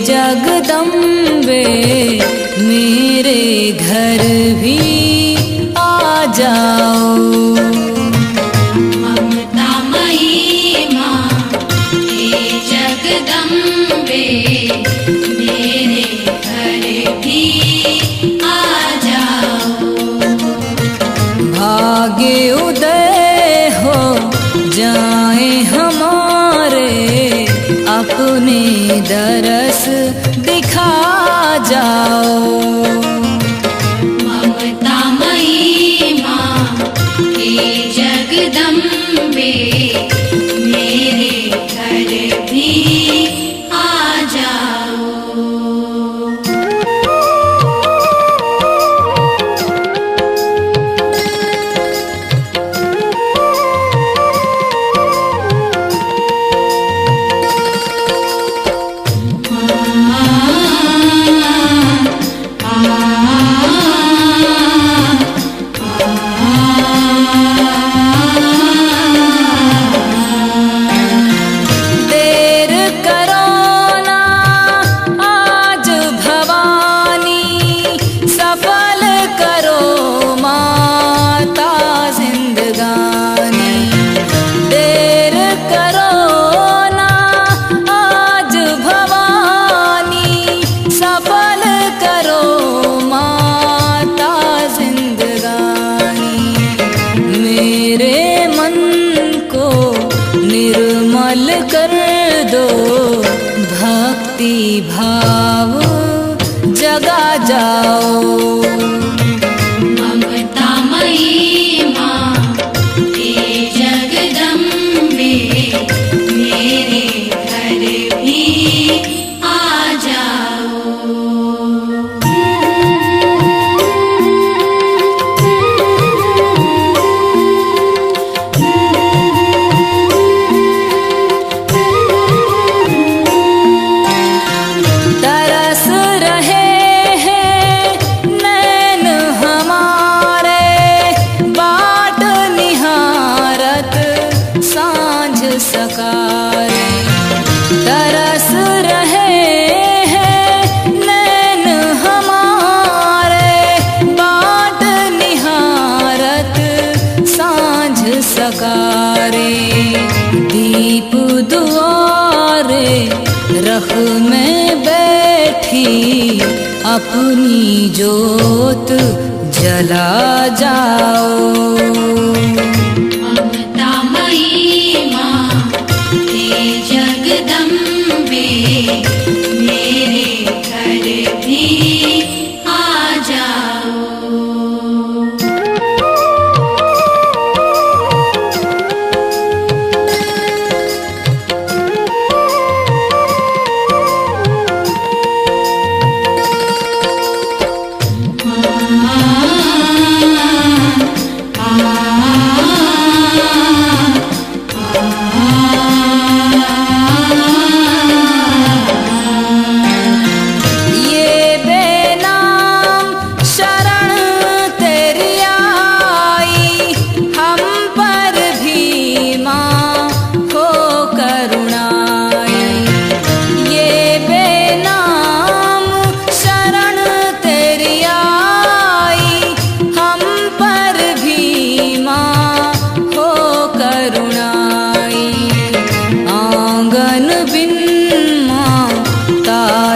जगदम्बे मेरे घर भी आ जाओ। ममता मयी माँ हे जगदम्बे मेरे घर भी आ जाओ। भाग्य उदय हो जाए हमारे, अपने दरस दिखा जाओ। ममता मयी माँ हे जगदम्बे मेरे घर भी आ जाओ। निर्मल कर दो भक्ति भाव जगा जाओ। ममता मयी माँ हे जगदम्बे मेरे घर भी आ जाओ। तरस रहे हैं नैन हमारे, बाट निहारत सांझ सकारे। दीप दुआरे रख में बैठी, अपनी जोत जला जाओ। ममता मयी माँ हे जगदम्बे मेरे घर भी आ जाओ।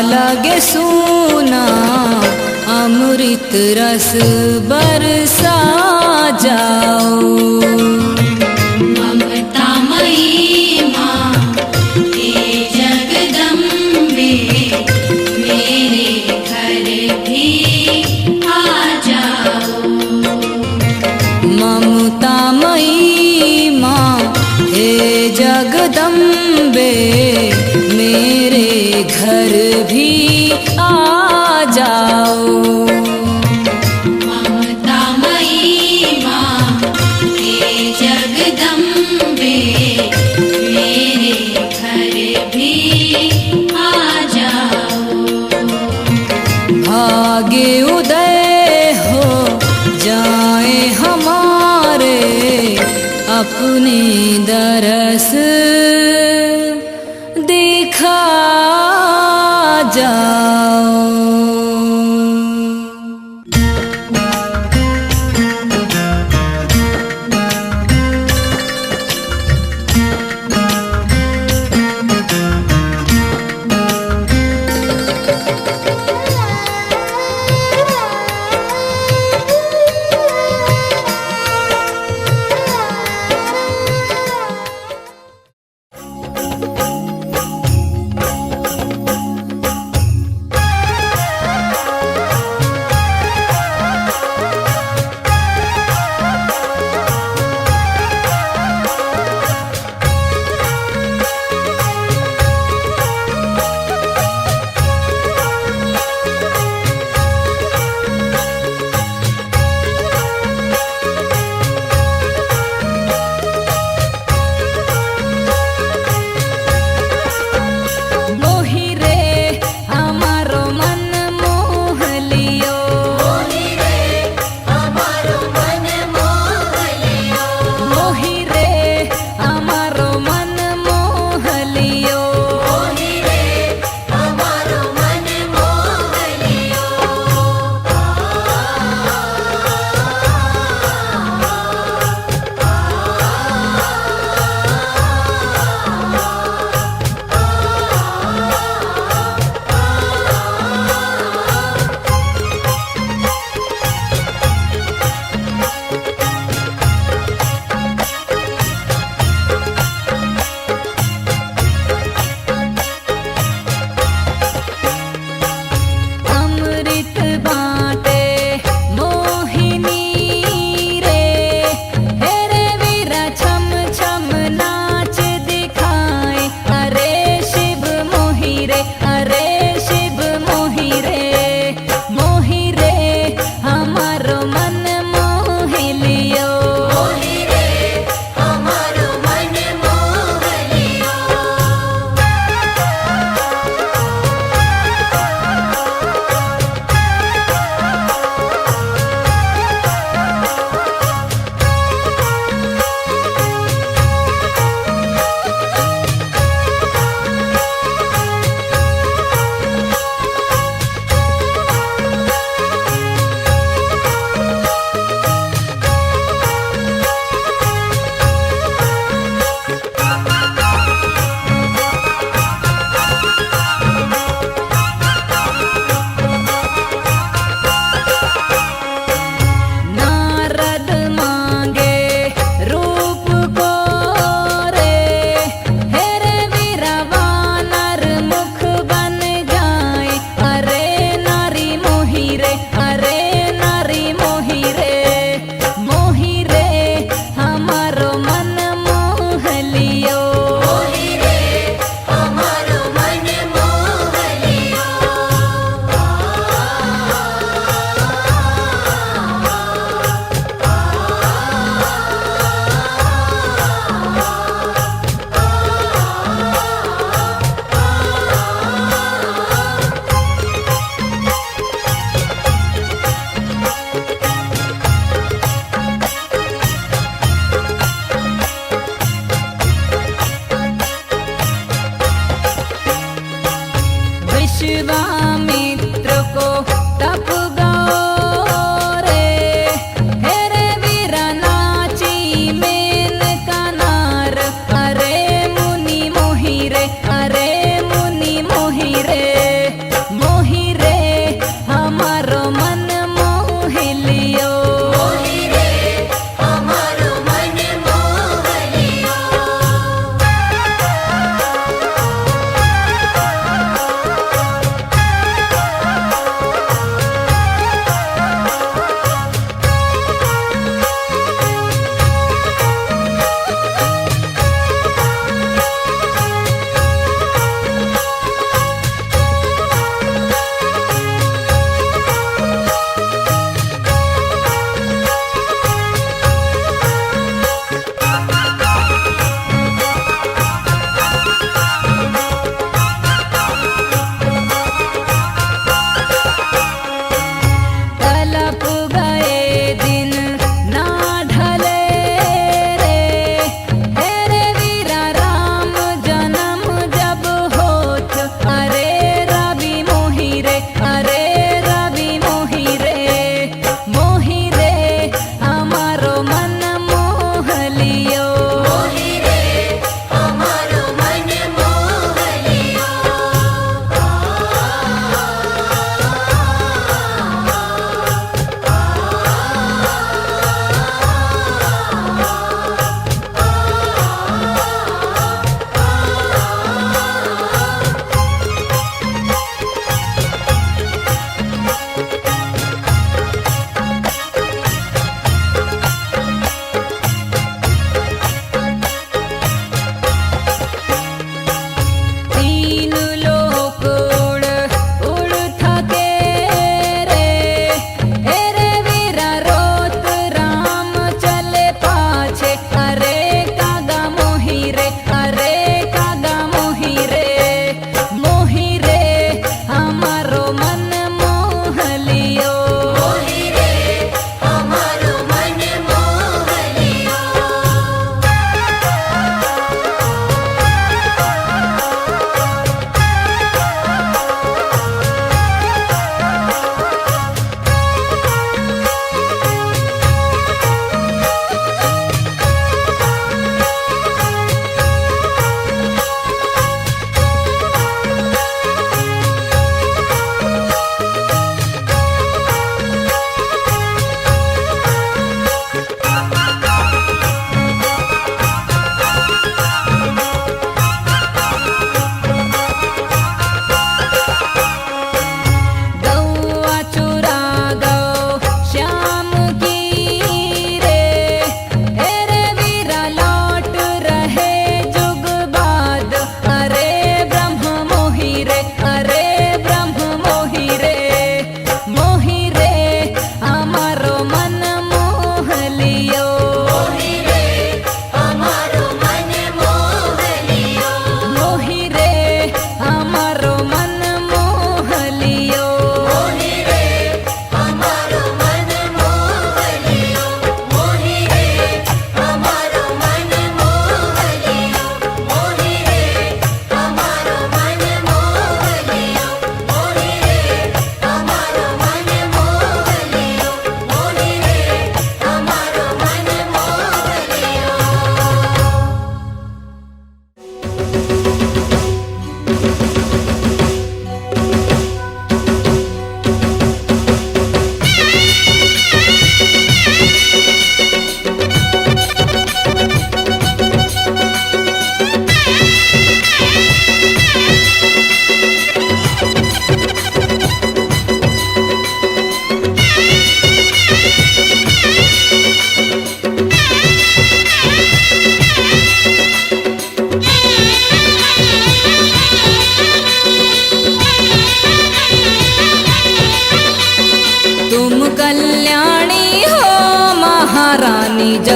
लगे सूना अमृत रस बरसा जाओ। ममता मयी माँ हे जगदम्बे मेरे घर भी आ जाओ। ममता मयी माँ हे जगदम्बे मेरे घर भी जाओ। ममता मई माँ हे जगदम्बे मेरे घर भी आ जाओ। भाग्य उदय हो जाए हमारे अपने दरस दिखा जाओ।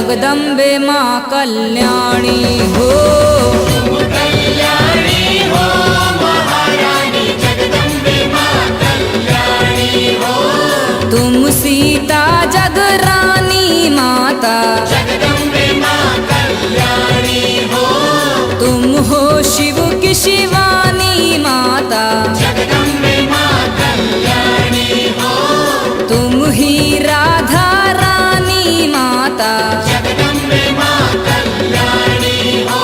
जगदम्बे माँ कल्याणी हो। कल्याणी हो महारानी जगदम्बे माँ कल्याणी हो। तुम सीता जगरानी माता जगदम्बे माँ कल्याणी हो। तुम हो शिव की शिवानी माता जगदम्बे माँ कल्याणी हो। तुम ही राधा रानी माता जगदम्बे माँ कल्याणी हो।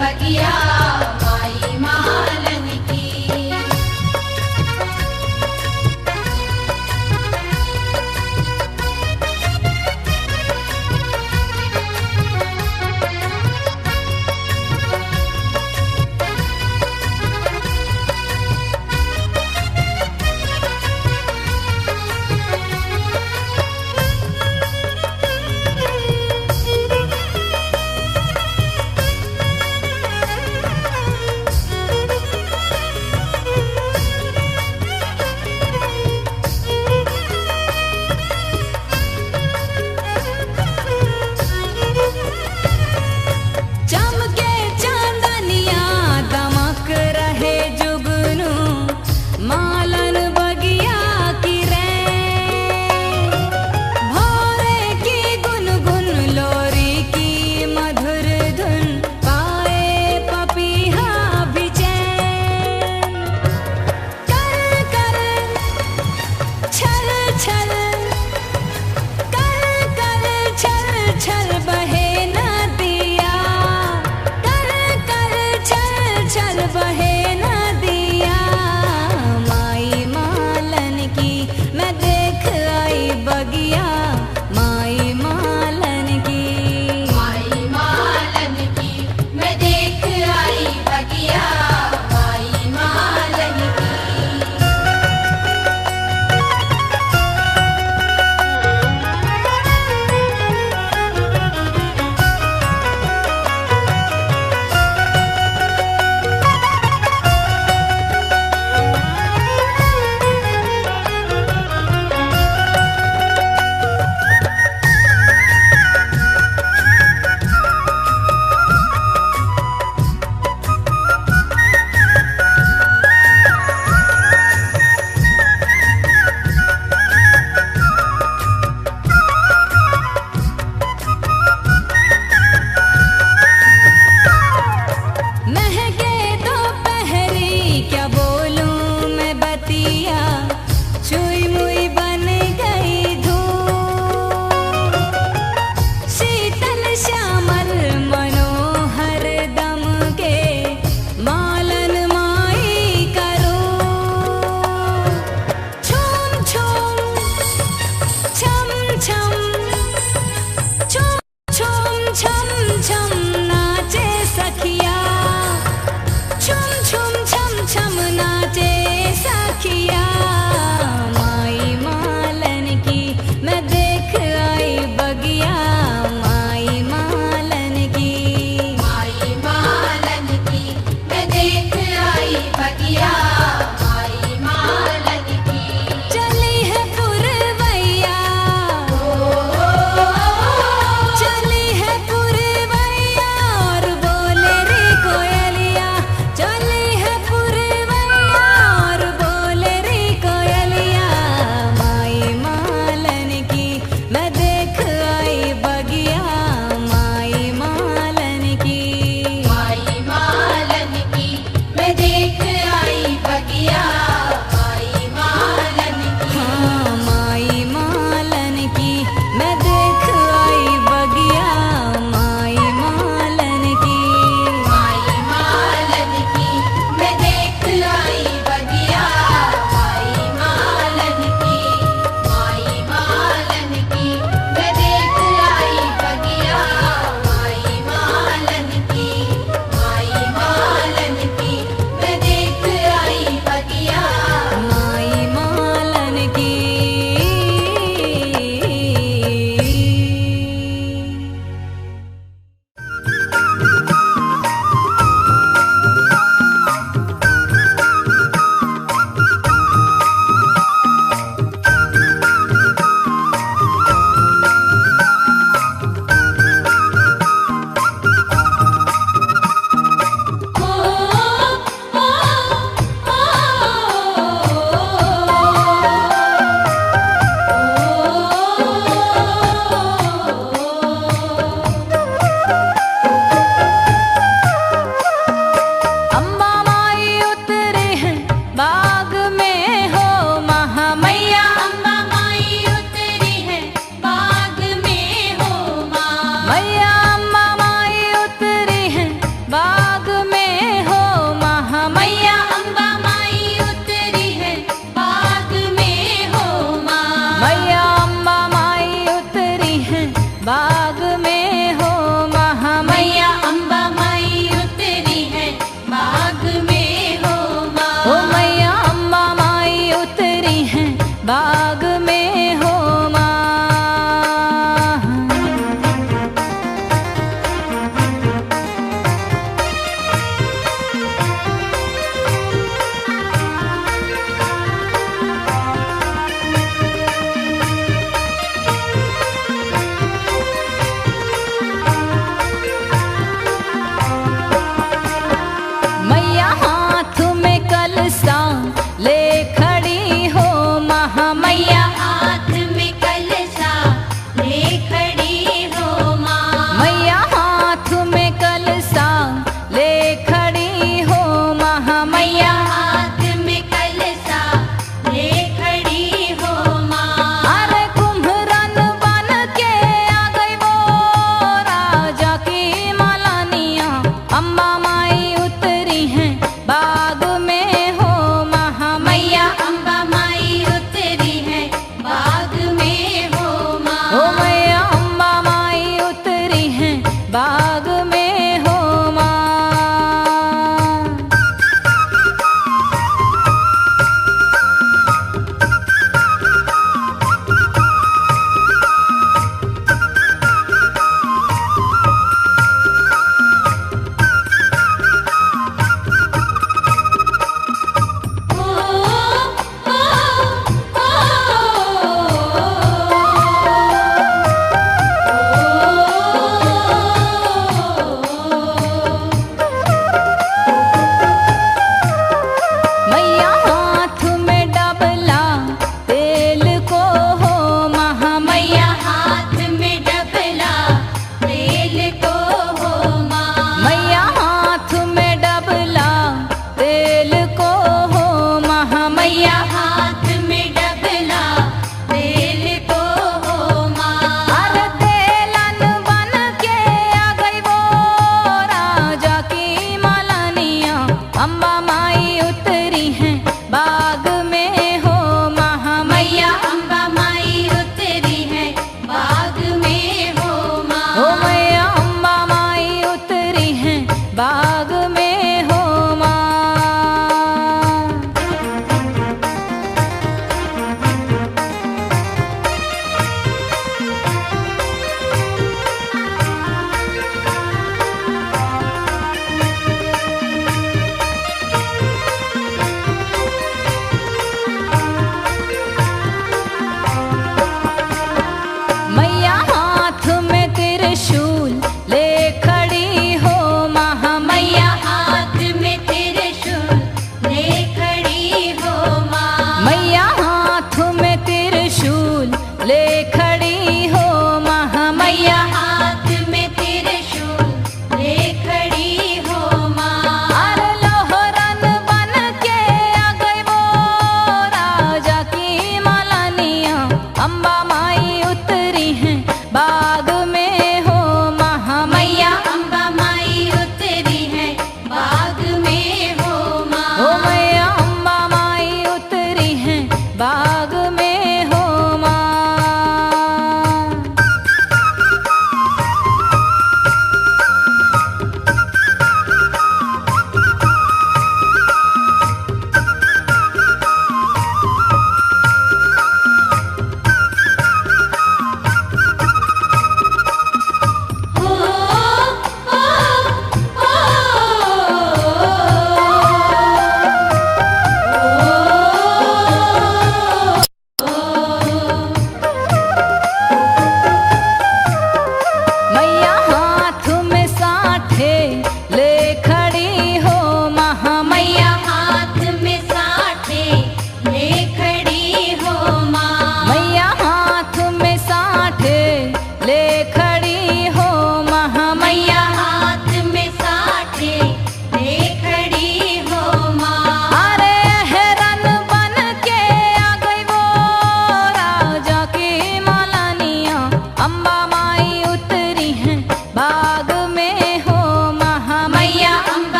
बगिया माई मालन की।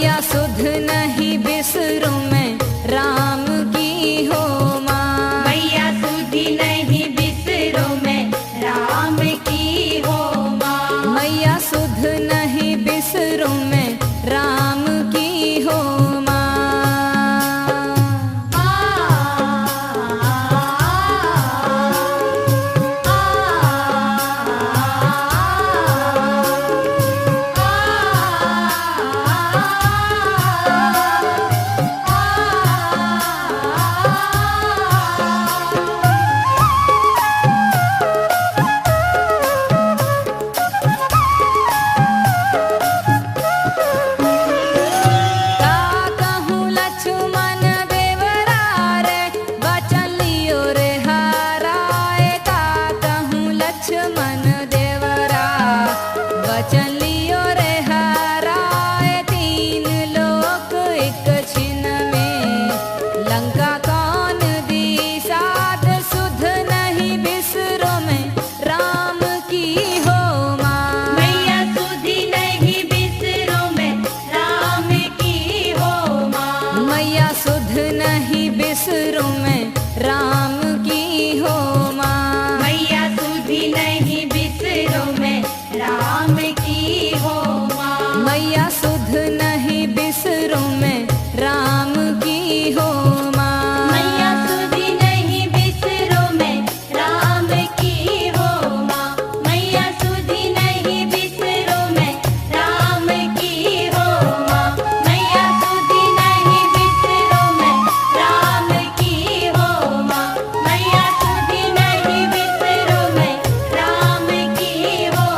मैया सुध नहीं बिसरूं मैं राम की हो माँ। मैया सुधी नहीं बिसरो मैं राम की हो माँ। मैया सुध नहीं बिसरूं मैं राम की हो माँ। बिसरूं मैं राम की हो माँ। मैया सुधी नहीं बिसरो मैं राम की हो माँ। मैया सुध नहीं बिसरूं मैं राम की हो माँ। मैया सुधी नहीं बिसरो मैं राम की हो माँ। मैया सुधी नहीं बिसरो मैं राम की हो माँ। मैया सुधी नहीं बिसरो मैं राम की हो माँ। मैया सुधी नहीं बिसरो मैं राम की हो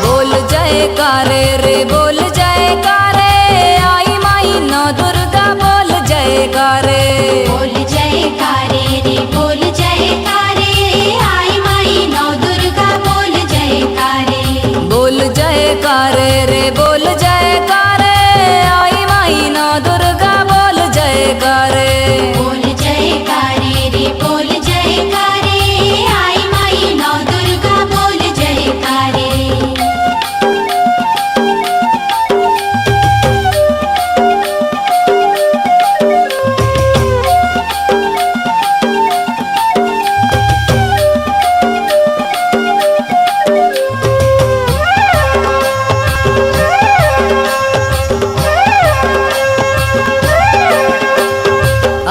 बोल जयकारे रे बोल जयकारे, आई माई नौ दुर्गा बोल जयकारे। बोल जयकारे रे बोल जयकारे, आई माई नौ दुर्गा बोल जयकारे। बोल जयकारे रे बोल जयकारे, आई माई नौ दुर्गा बोल जयकारे। बोल जयकारे रे बोल जयकारे, आई माई नौ दुर्गा बोल जयकारे।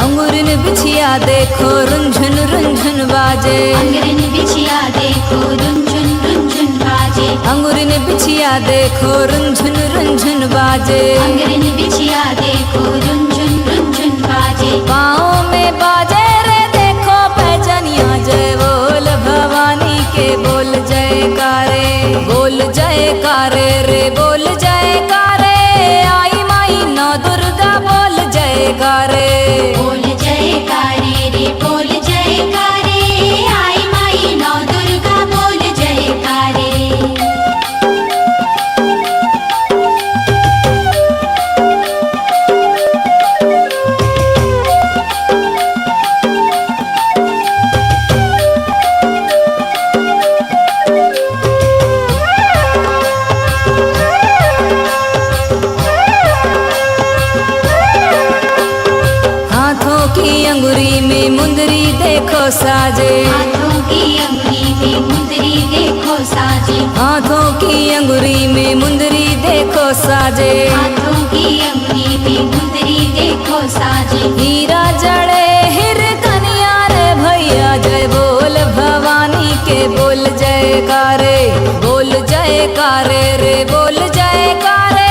अंगूरन बिछिया देखो रुंझुन रुंझुन बाजे। अंगरन बिछिया देखो रुंझुन रुंझुन बाजे। अंगूरन बिछिया देखो रुंझुन रुंझुन बाजे। अंगरन बिछिया देखो रुंझुन रुंझुन बाजे। पाँव में बाजे रे देखो पहचानिया, जय बोल भवानी के बोल जयकारे। बोल जयकारे रे बोल जयकारे, आई माई नौ दुर्गा बोल जयकारे। बोल जयकारे रे बोल जयकारे, आई माई नौ दुर्गा बोल जयकारे। हाथों की अंगुरी में मुंदरी देखो साजे। हाथों की अंगुली में मुंदरी देखो साजे। हाथों की अंगुरी में मुंदरी देखो साजे। हाथों की अंगुली में मुंदरी देखो साजे। हीरा जड़े हिर कनिया रे भैया, जय बोल भवानी के बोल जयकारे। बोल जयकारे रे बोल जयकारे,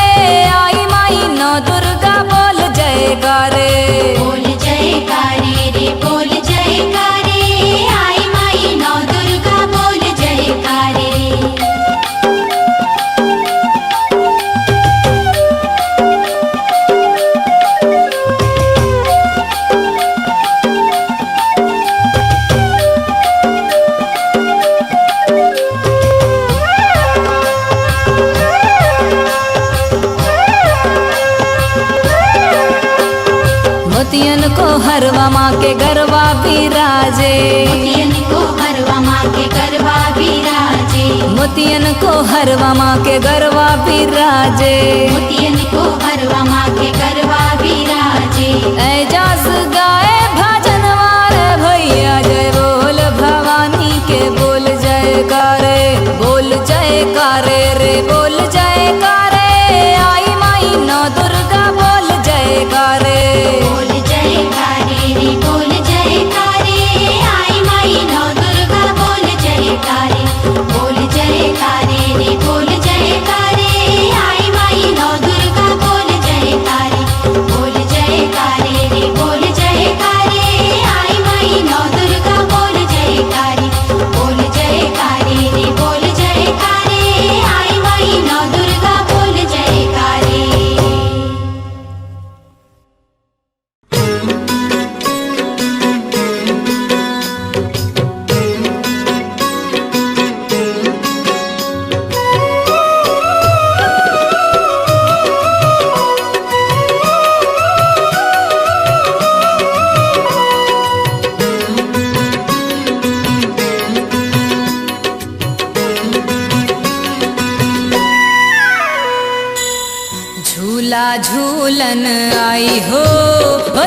आई माई नौ दुर्गा बोल जयकारे। बोल जयकारे रे बोल जयकारे, आई माई नौ दुर्गा बोल जयकारे। को हरवा माँ के गरबा बिराजे, मोतियन को हरवा माँ के गरबा बिराजे, मोतियन को हरवा माँ के गरबा बिराजे। मोतियन को हरवा माँ के गरबा बिराजे। ऐजाज गाए भजन वारे भैया, जय बोल भवानी के बोल जयकारे, बोल जयकारे रे बोल जयकारे। आई माई नौ दुर्गा बोल जयकारे, बोल जयकारे रे बोल जयकारे। आई माई नौ दुर्गा बोल जयकारे, बोल जयकारे रे बोल जयकारे। आई माई नौ दुर्गा बोल जयकारे, बोल जयकारे रे बोल जयकारे। आई माई नौ दुर्गा बोल जयकारे, बोल जयकारे रे बोल जयकारे। आई माई नौ दुर्गा बोल जयकारे। झूला झूलन आई हो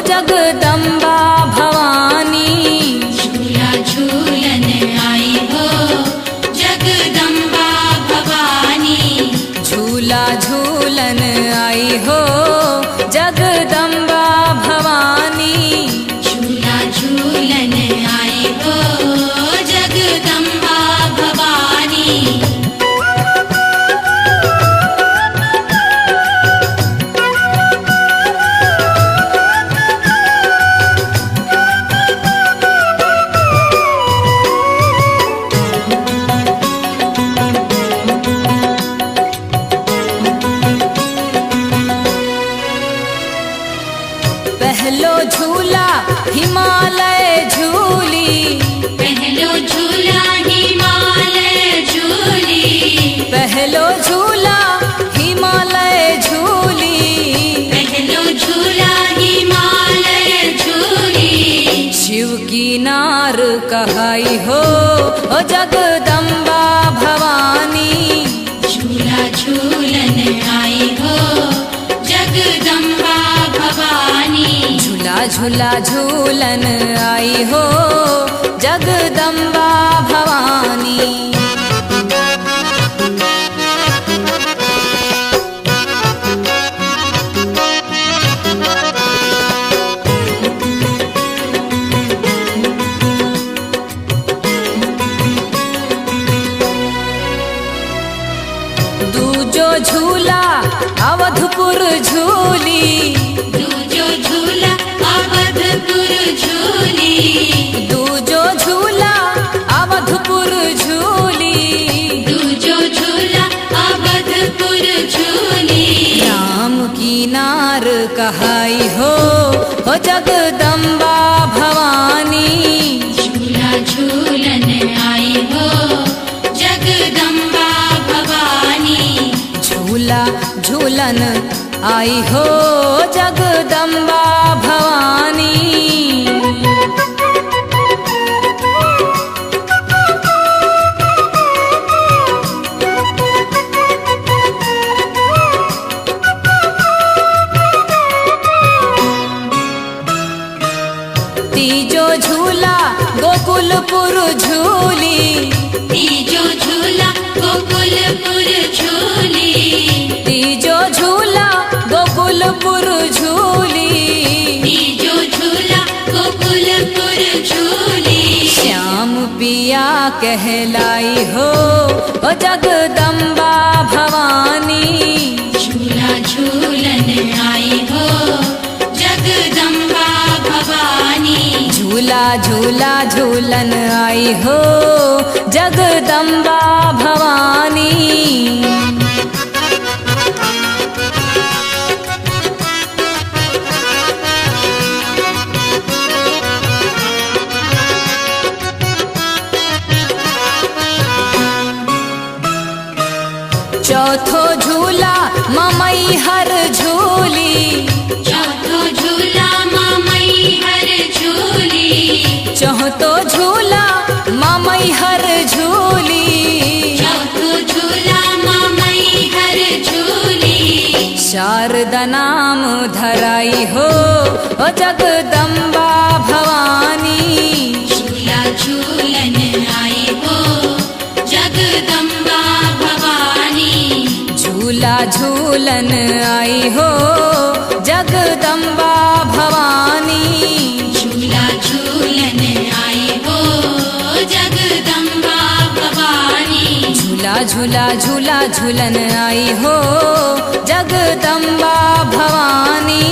जगदम्बा भवानी, झूला झूलन आई हो जगदम्बा भवानी। झूला झूलन आई हो जगदम्बा भवानी। झूला झूलन आई हो जगदम्बा भवानी। पहलो झूला हिमालय झूली, पहलो झूला हिमालय झूली, पहलो झूला हिमालय झूली। पहलो झूला हिमालय झूली। शिव की नार कहाई हो जगदम्बा भवानी। झूला झूलन आई हो जगदम्बा भवानी। झूला झूला झूलन आई हो जगदम्बा भवानी। दूजो झूला अवधपुर झूली, दूजो झूला अवधपुर झूली। दूजो झूला अवधपुर झूली। दूजो झूला अवधपुर झूली। राम की नार कहाई हो जगदम्बा भवानी। झूला झूलन आई हो जगदम्बा भवानी। झूला झूलन आई हो जगदम्बा भवानी। तीजो झूला गोकुलपुर झूली, तीजो झूला गोकुलपुर झूली। तीजो झूला गोकुलपुर झूली। तीजो झूला गोकुलपुर झूली। श्याम पिया कहलाई हो जगदम्बा भवानी। झूला झूलन आई हो जगदम्बा भवानी। झूला झूला झूलन आई हो जगदम्बा भवानी। चौथो झूला ममई हर झूली, चौथो झूला ममई हर चौथो झूला माँ मैहर झूली, चौथो झूला माँ मैहर झूली। शारदा नाम धराई हो ओ जगदम्बा भवानी, झूला झूलन आई हो जगदम्बा भवानी, झूला झूलन आई हो जगदम्बा भवानी, झूला झूलन आई हो जगदम्बा भवानी, झूला झूला झूला झूलन आई हो जगदम्बा भवानी।